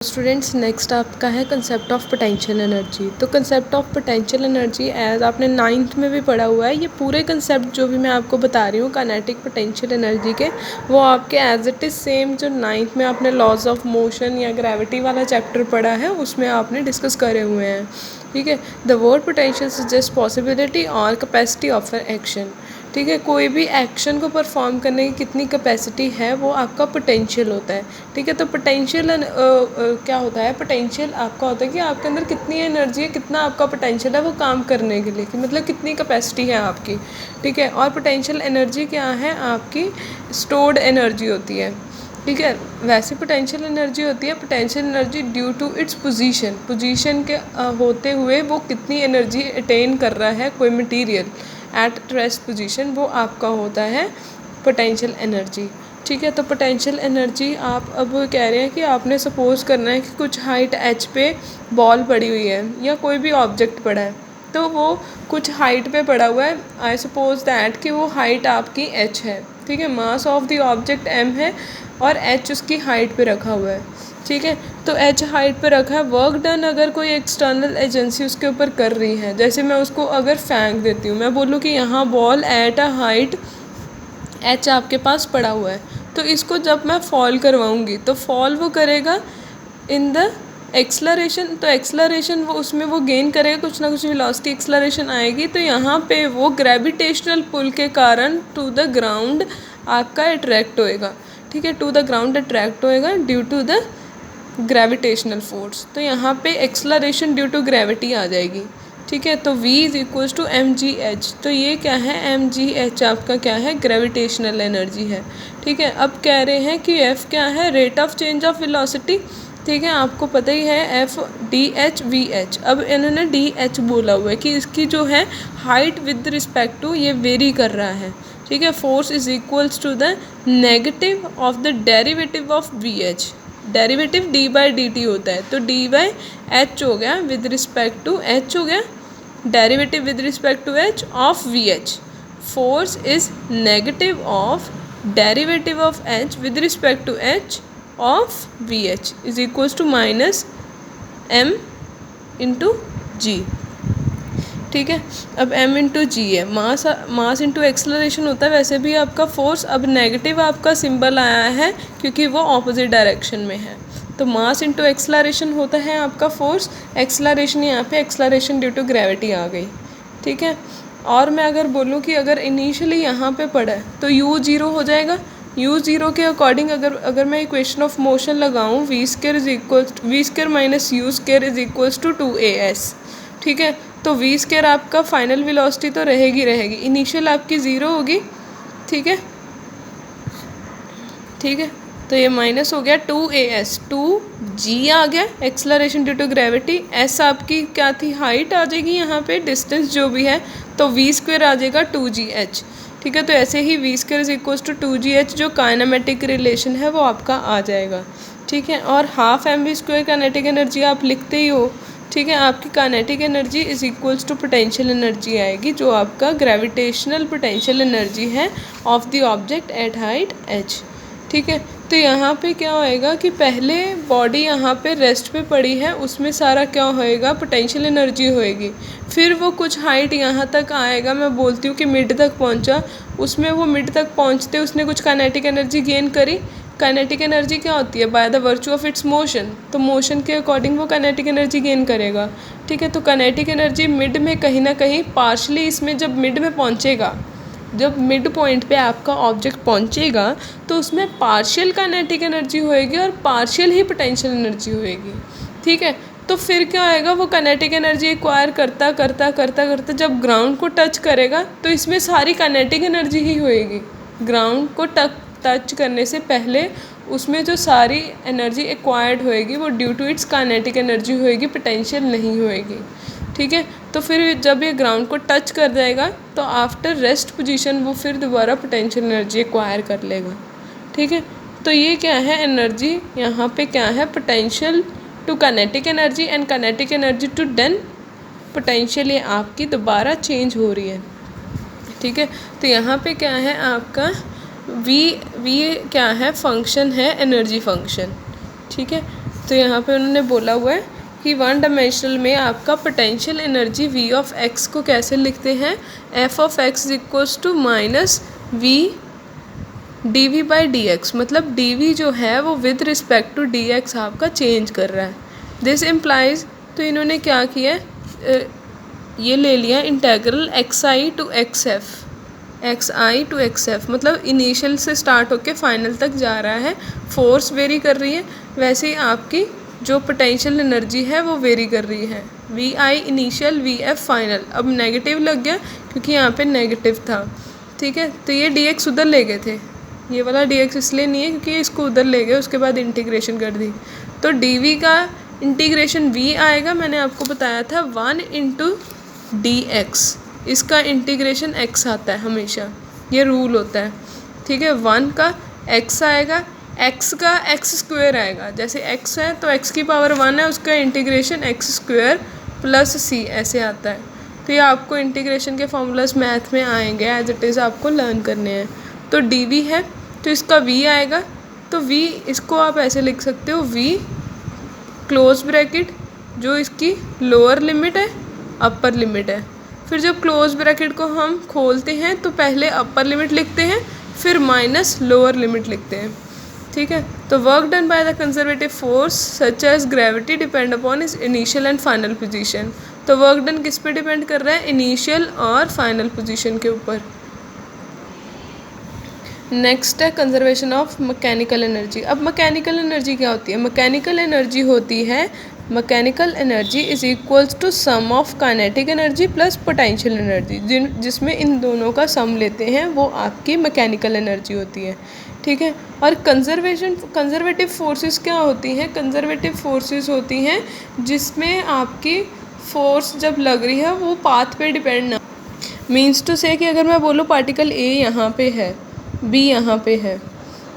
Students next आपका है concept of potential energy. तो concept of potential energy as आपने नाइन्थ में भी पढ़ा हुआ है। ये पूरे कंसेप्ट जो भी मैं आपको बता रही हूँ काइनेटिक पोटेंशियल एनर्जी के, वो आपके एज इट इज़ सेम जो नाइन्थ में आपने लॉज ऑफ मोशन या ग्रेविटी वाला चैप्टर पढ़ा है उसमें आपने डिस्कस करे हुए हैं। ठीक है। The word potential suggest possibility और कैपेसिटी ऑफ एन एक्शन। ठीक है। कोई भी एक्शन को परफॉर्म करने की कितनी कैपेसिटी है वो आपका पोटेंशियल होता है। ठीक है। तो पोटेंशियल क्या होता है, पोटेंशियल आपका होता है कि आपके अंदर कितनी एनर्जी है, कितना आपका पोटेंशियल है वो काम करने के लिए, कि मतलब कितनी कैपेसिटी है आपकी। ठीक है। और पोटेंशियल एनर्जी क्या है, आपकी स्टोर्ड एनर्जी होती है। ठीक है। वैसे पोटेंशियल एनर्जी होती है potential energy due to its position के होते हुए वो कितनी एनर्जी अटेन कर रहा है कोई मटेरियल एट रेस्ट पोजीशन, वो आपका होता है पोटेंशियल एनर्जी। ठीक है। तो पोटेंशियल एनर्जी आप अब कह रहे हैं कि आपने सपोज़ करना है कि कुछ हाइट h पे बॉल पड़ी हुई है या कोई भी ऑब्जेक्ट पड़ा है, तो वो कुछ हाइट पे पड़ा हुआ है। आई सपोज दैट कि वो हाइट आपकी h है। ठीक है। Mass of the object m है और h उसकी हाइट पे रखा हुआ है। ठीक है। तो h हाइट पे रखा है। वर्क डन अगर कोई एक्सटर्नल एजेंसी उसके ऊपर कर रही है, जैसे मैं उसको अगर फेंक देती हूँ, मैं बोलूँ कि यहाँ ball at a height h आपके पास पड़ा हुआ है, तो इसको जब मैं फॉल करवाऊँगी तो फॉल वो करेगा इन द एक्सलरेशन। तो एक्सलरेशन वो उसमें वो गेन करेगा, कुछ ना कुछ वेलोसिटी एक्सलरेशन आएगी। तो यहाँ पे वो ग्रेविटेशनल पुल के कारण टू द ग्राउंड आपका अट्रैक्ट होएगा। ठीक है। टू द ग्राउंड अट्रैक्ट होएगा due to the gravitational force. तो यहाँ पे एक्सलरेशन ड्यू टू ग्रेविटी आ जाएगी। ठीक है। तो v is equals to mgh। तो ये क्या है, mgh आपका क्या है, ग्रेविटेशनल एनर्जी है। ठीक है। अब कह रहे हैं कि f क्या है, rate of change of velocity. ठीक है। आपको पता ही है f डी.h वी.h। अब इन्होंने डी.h बोला हुआ है कि इसकी जो है हाइट विद रिस्पेक्ट टू ये वेरी कर रहा है। ठीक है। Force is equals to the negative of the derivative of वी.h। Derivative d by d t होता है, तो डी बाई एच हो गया विद रिस्पेक्ट टू एच हो गया, derivative with respect to h of v h. Force is negative of derivative of h with respect to h of v h is equals to minus m into g. ठीक है। अब m into जी है, mass into acceleration होता है। वैसे भी आपका force अब नेगेटिव आपका सिंबल आया है क्योंकि वो ऑपोजिट डायरेक्शन में है। तो मास इंटू एक्सलरेशन होता है आपका फोर्स, एक्सलरेशन यहाँ पे एक्सलरेशन ड्यू टू ग्रेविटी आ गई। ठीक है। और मैं अगर बोलूँ कि अगर इनिशियली यहाँ पे पड़ा है तो u ज़ीरो हो जाएगा। u ज़ीरो के अकॉर्डिंग अगर मैं इक्वेशन ऑफ मोशन लगाऊँ, v square minus u square is equals to 2as। ठीक है। तो वी स्क्वायर आपका फाइनल वेलोसिटी तो रहेगी, इनिशियल आपकी ज़ीरो होगी। ठीक है। ठीक है। तो ये माइनस हो गया 2as, 2g आ गया acceleration due to gravity. s आपकी क्या थी, हाइट आ जाएगी यहाँ पे, डिस्टेंस जो भी है, तो वी स्क्वायर आ जाएगा 2gh। ठीक है। तो ऐसे ही v square is equals to 2gh जो काइनेमेटिक रिलेशन है वो आपका आ जाएगा। ठीक है। और half mv square kinetic energy आप लिखते ही हो। ठीक है। आपकी kinetic energy is equals to potential energy आएगी, जो आपका ग्रेविटेशनल पोटेंशियल एनर्जी है of the object at height h। ठीक है। तो यहाँ पे क्या होएगा कि पहले बॉडी यहाँ पे रेस्ट पे पड़ी है, उसमें सारा क्या होएगा, पोटेंशियल एनर्जी होएगी। फिर वो कुछ हाइट यहाँ तक आएगा, मैं बोलती हूँ कि मिड तक पहुँचा, उसमें वो मिड तक पहुँचते उसने कुछ काइनेटिक एनर्जी गेन करी। काइनेटिक एनर्जी क्या होती है, by the virtue of its motion. तो मोशन के अकॉर्डिंग वो काइनेटिक एनर्जी गेन करेगा। ठीक है। तो काइनेटिक एनर्जी मिड में कहीं ना कहीं पार्शली, इसमें जब मिड में पहुँचेगा, जब मिड पॉइंट पे आपका ऑब्जेक्ट पहुंचेगा तो उसमें पार्शियल काइनेटिक एनर्जी होएगी और पार्शियल ही पोटेंशियल एनर्जी होएगी। ठीक है। तो फिर क्या होएगा, वो काइनेटिक एनर्जी एक्वायर करता करता करता करता जब ग्राउंड को टच करेगा तो इसमें सारी काइनेटिक एनर्जी ही होएगी। ग्राउंड को टच करने से पहले उसमें जो सारी एनर्जी एक्वायर्ड होएगी वो due to its kinetic energy होएगी, पोटेंशियल नहीं होएगी। ठीक है। तो फिर जब ये ग्राउंड को टच कर जाएगा तो आफ्टर रेस्ट पोजीशन वो फिर दोबारा पोटेंशियल एनर्जी एक्वायर कर लेगा। ठीक है। तो ये क्या है, एनर्जी यहाँ पे क्या है, potential to kinetic energy and kinetic energy to then potential, ये आपकी दोबारा चेंज हो रही है। ठीक है। तो यहाँ पे क्या है आपका वी क्या है, फंक्शन है एनर्जी फंक्शन। ठीक है। तो यहाँ पे उन्होंने बोला हुआ है कि वन डायमेंशनल में आपका potential energy v of x को कैसे लिखते हैं, f of x is equals to minus v dv by dx, मतलब dv जो है वो विद रिस्पेक्ट टू dx आपका चेंज कर रहा है। दिस इम्प्लाइज, तो इन्होंने क्या किया है, ये ले लिया इंटेग्रल xi टू xf, मतलब इनिशियल से स्टार्ट होके फाइनल तक जा रहा है, फोर्स वेरी कर रही है, वैसे ही आपकी जो पोटेंशियल एनर्जी है वो वेरी कर रही है। V i initial, v f final. अब नेगेटिव लग गया क्योंकि यहाँ पे नेगेटिव था, ठीक है। तो ये डी एक्स उधर ले गए थे, ये वाला डी एक्स इसलिए नहीं है क्योंकि इसको उधर ले गए, उसके बाद इंटीग्रेशन कर दी। तो डी वी का इंटीग्रेशन वी आएगा, मैंने आपको बताया था 1 इंटू डी एक्स, इसका इंटीग्रेशन x आता है हमेशा, ये रूल होता है, ठीक है। 1 का x आएगा, x का x स्क्वायर आएगा, जैसे x है तो x की पावर 1 है, उसका integration x square plus c ऐसे आता है। तो ये आपको इंटीग्रेशन के फॉर्मूलाज मैथ में आएंगे, एज इट इज़ आपको लर्न करने हैं। तो dv है तो इसका v आएगा, तो v इसको आप ऐसे लिख सकते हो, v क्लोज ब्रैकेट जो इसकी लोअर लिमिट है अपर लिमिट है, फिर जब क्लोज ब्रैकेट को हम खोलते हैं तो पहले अपर लिमिट लिखते हैं फिर माइनस लोअर लिमिट लिखते हैं, ठीक है। तो work done by the conservative force such as gravity depend upon is initial and final position. तो वर्क डन किस पे डिपेंड कर रहा है, इनिशियल और फाइनल पोजीशन के ऊपर। नेक्स्ट है कंजर्वेशन ऑफ मैकेनिकल एनर्जी। अब मैकेनिकल एनर्जी क्या होती है, मैकेनिकल एनर्जी होती है, mechanical energy is equals to sum of kinetic energy plus potential energy, जिसमें इन दोनों का सम लेते हैं वो आपकी मैकेनिकल एनर्जी होती है, ठीक है। और कंजर्वेटिव फोर्सेस क्या होती हैं, कंजर्वेटिव फोर्सेस होती हैं जिसमें आपकी फोर्स जब लग रही है वो पाथ पे डिपेंड ना, मीन्स टू से कि अगर मैं बोलूँ पार्टिकल ए यहाँ पे है, बी यहाँ पे है,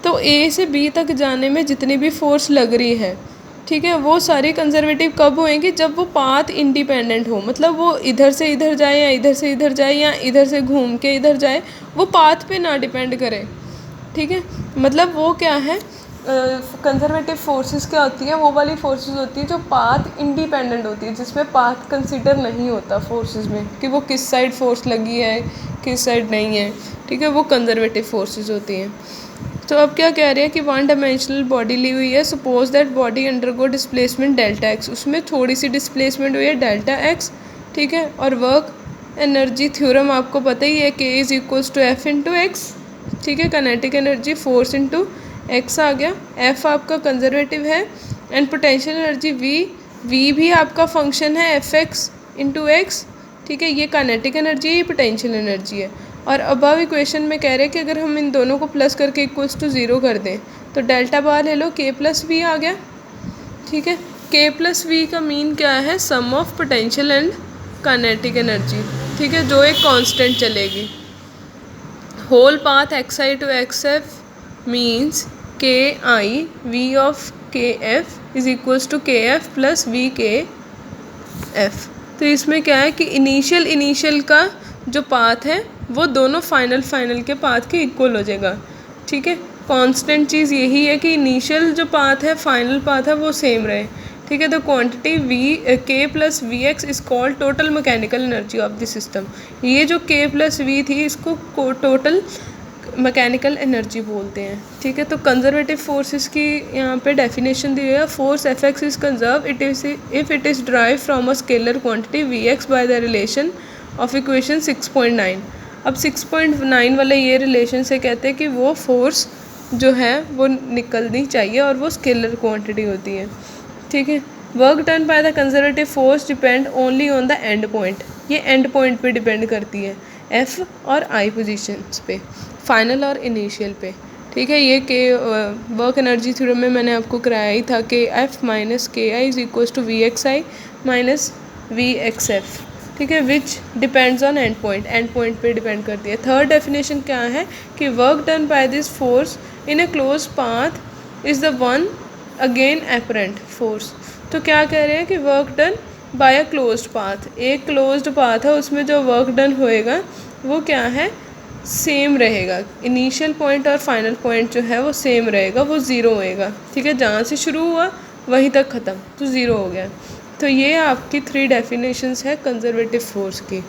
तो ए से बी तक जाने में जितनी भी फोर्स लग रही है, ठीक है, वो सारी कंजर्वेटिव कब होएंगी, जब वो पाथ इंडिपेंडेंट हो, मतलब वो इधर से इधर जाए या इधर से इधर जाए या इधर से घूम के इधर जाए, वो पाथ पे ना डिपेंड करे, ठीक है। मतलब वो क्या है, कंजर्वेटिव फोर्सेस क्या होती हैं, वो वाली फोर्सेस होती हैं जो पाथ इंडिपेंडेंट होती है, जिसमें पाथ कंसिडर नहीं होता फोर्सेस में कि वो किस साइड फोर्स लगी है किस साइड नहीं है, ठीक है, वो कंजर्वेटिव फोर्सेस होती हैं। तो अब क्या कह रहे हैं कि वन डायमेंशनल बॉडी ली हुई है, suppose that body undergo displacement delta x, उसमें थोड़ी सी डिस्प्लेसमेंट हुई है डेल्टा एक्स, ठीक है। और वर्क एनर्जी थ्योरम आपको पता ही है, k is equals to f into x, ठीक है। Kinetic energy force into x आ गया, एफ आपका कंजर्वेटिव है, एंड पोटेंशियल एनर्जी वी भी आपका फंक्शन है एफ एक्स इंटू एक्स, ठीक है। ये काइनेटिक एनर्जी है, ये पोटेंशियल एनर्जी है। और अबव इक्वेशन में कह रहे हैं कि अगर हम इन दोनों को प्लस करके इक्वल्स टू 0 कर दें तो डेल्टा बार ले लो, के प्लस वी आ गया, ठीक है। के प्लस वी का मीन क्या है, sum of potential and kinetic energy, ठीक है, जो एक कांस्टेंट चलेगी। Whole path X I to X F means K I V of K F is equals to K F plus V K F. तो इसमें क्या है कि इनिशियल का जो पाथ है वो दोनों फाइनल के पाथ के इक्वल हो जाएगा, ठीक है। कांस्टेंट चीज़ यही है कि इनिशियल जो पाथ है फाइनल पाथ है वो सेम रहे, ठीक है। तो quantity v k plus v x is called total mechanical energy of the system. ये जो के प्लस वी थी इसको टोटल मैकेनिकल एनर्जी बोलते हैं, ठीक है। तो कंजर्वेटिव फोर्सेस की यहाँ पे डेफिनेशन दी है, force f x is conserve it is if it is drive from a scalar quantity v x by the relation of equation 6.9। अब 6.9 वाले ये रिलेशन से कहते हैं कि वो फोर्स जो है वो निकलनी चाहिए और वो स्केलर क्वांटिटी होती है, ठीक है। Work done by the conservative force depend only on the end point, ये एंड पॉइंट पे डिपेंड करती है, एफ और आई पोजीशंस पे, फाइनल और इनिशियल पे, ठीक है। ये के वर्क एनर्जी थ्योरम में मैंने आपको कराया ही था कि F minus K I is equals to V X I minus V X F, ठीक है, which depends on end point पे डिपेंड करती है। थर्ड डेफिनेशन क्या है कि work done by this force in a close path is the one again apparent force. तो क्या कह रहे हैं कि work done by a closed path, एक क्लोज्ड पाथ है उसमें जो वर्क डन होएगा वो क्या है, सेम रहेगा, इनिशियल पॉइंट और फाइनल पॉइंट जो है वो सेम रहेगा, वो ज़ीरो होएगा, ठीक है। जहाँ से शुरू हुआ वहीं तक ख़त्म, तो ज़ीरो हो गया। तो ये आपकी 3 डेफिनेशंस है कंजर्वेटिव फोर्स की।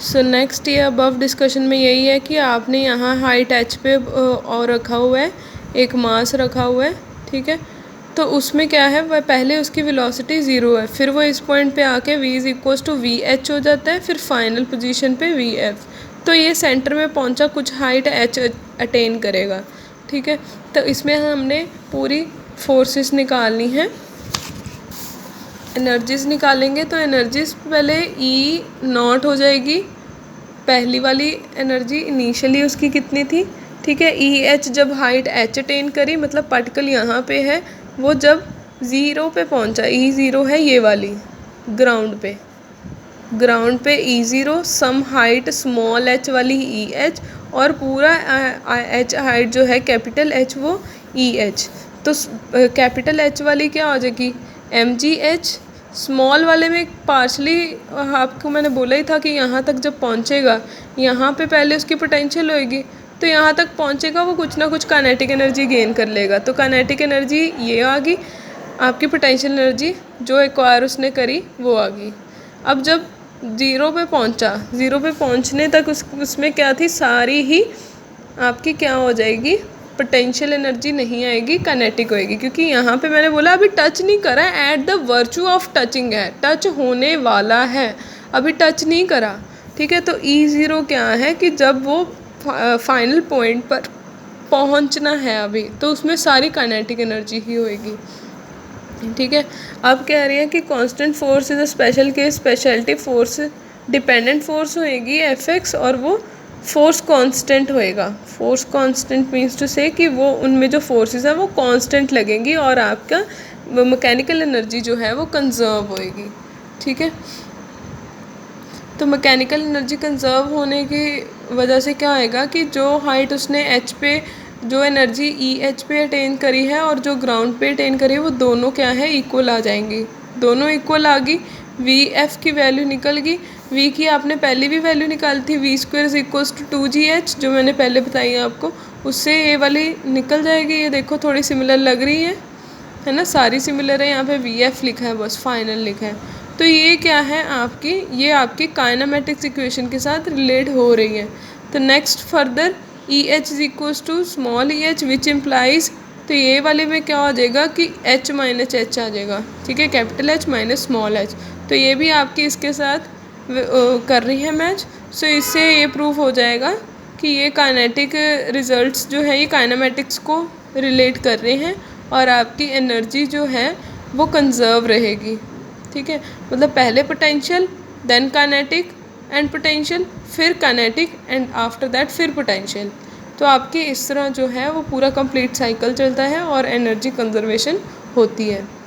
सो नेक्स्ट ये अबव डिस्कशन में यही है कि आपने यहाँ हाइट एच पे और रखा हुआ है, एक मास रखा हुआ है, ठीक है। तो उसमें क्या है, वह पहले उसकी वेलोसिटी ज़ीरो है, फिर वो इस पॉइंट पे आके v is equals to v h हो जाता है, फिर फाइनल पोजीशन पे वी एफ। तो ये सेंटर में पहुँचा, कुछ हाइट एच अटेन करेगा, ठीक है। तो इसमें हमने पूरी फोर्सेस निकालनी है, एनर्जीज़ निकालेंगे। तो एनर्जीज़ पहले ई नॉट हो जाएगी, पहली वाली एनर्जी इनिशियली उसकी कितनी थी, ठीक है। ई एच जब हाइट एच अटेन करी, मतलब पार्टिकल यहाँ पे है, वो जब ज़ीरो पे पहुँचा, ई ज़ीरो है ये वाली ग्राउंड पे e zero, some height small h वाली ई एच, और पूरा एच हाइट जो है कैपिटल एच वो ई एच। तो कैपिटल एच वाली क्या हो जाएगी, एम जी एच। स्मॉल वाले में पार्शली आपको मैंने बोला ही था कि यहाँ तक जब पहुँचेगा, यहाँ पे पहले उसकी पोटेंशियल होएगी, तो यहाँ तक पहुँचेगा वो कुछ ना कुछ काइनेटिक एनर्जी गेन कर लेगा। तो काइनेटिक एनर्जी ये आ गई, आपकी पोटेंशियल एनर्जी जो एक्वायर उसने करी वो आ गई। अब जब ज़ीरो पे पहुँचा, ज़ीरो पे पहुँचने तक उसमें क्या थी, सारी ही आपकी क्या हो जाएगी, पोटेंशियल एनर्जी नहीं आएगी, काइनेटिक होएगी। क्योंकि यहाँ पे मैंने बोला अभी टच नहीं करा है, at the virtue of touching है, टच होने वाला है, अभी टच नहीं करा, ठीक है। तो ई ज़ीरो क्या है कि जब वो फाइनल पॉइंट पर पहुँचना है अभी, तो उसमें सारी काइनेटिक एनर्जी ही होएगी, ठीक है। अब कह रही है कि constant force is a special case, speciality force dependent force होएगी एफ एक्स, और वो फोर्स कांस्टेंट होएगा। फोर्स कांस्टेंट मीन्स टू से कि वो उनमें जो फोर्सेस है वो कांस्टेंट लगेंगी, और आपका मैकेनिकल एनर्जी जो है वो कंजर्व होएगी, ठीक है। तो मैकेनिकल एनर्जी कंजर्व होने की वजह से क्या होएगा कि जो हाइट उसने एच पे, जो एनर्जी ई एच पे अटेन करी है और जो ग्राउंड पे अटेन करी है, वो दोनों क्या है, इक्वल आ जाएंगी, दोनों इक्वल आ गई। वी एफ की वैल्यू निकल गई, वी की आपने पहले भी वैल्यू निकाली थी, v square is equals to 2gh, जो मैंने पहले बताई है आपको, उससे ये वाली निकल जाएगी। ये देखो थोड़ी सिमिलर लग रही है ना, सारी सिमिलर है, यहाँ पे वी एफ लिखा है, बस फाइनल लिखा है। तो ये क्या है आपकी, ये आपकी काइनेमेटिक्स इक्वेशन के साथ रिलेट हो रही है। तो next further e h is equals to small e h which implies, तो ये वाले में क्या हो जाएगा कि एच माइनस एच आ जाएगा, ठीक है, capital H minus small H. तो ये भी आपकी इसके साथ कर रही है मैच। सो इससे ये प्रूफ हो जाएगा कि ये काइनेटिक रिजल्ट्स जो है ये काइनेमेटिक्स को रिलेट कर रहे हैं, और आपकी एनर्जी जो है वो कंजर्व रहेगी, ठीक है। मतलब पहले potential, then kinetic and potential, फिर काइनेटिक एंड आफ्टर दैट फिर पोटेंशियल। तो आपकी इस तरह जो है वो पूरा कंप्लीट साइकिल चलता है और एनर्जी कंजर्वेशन होती है।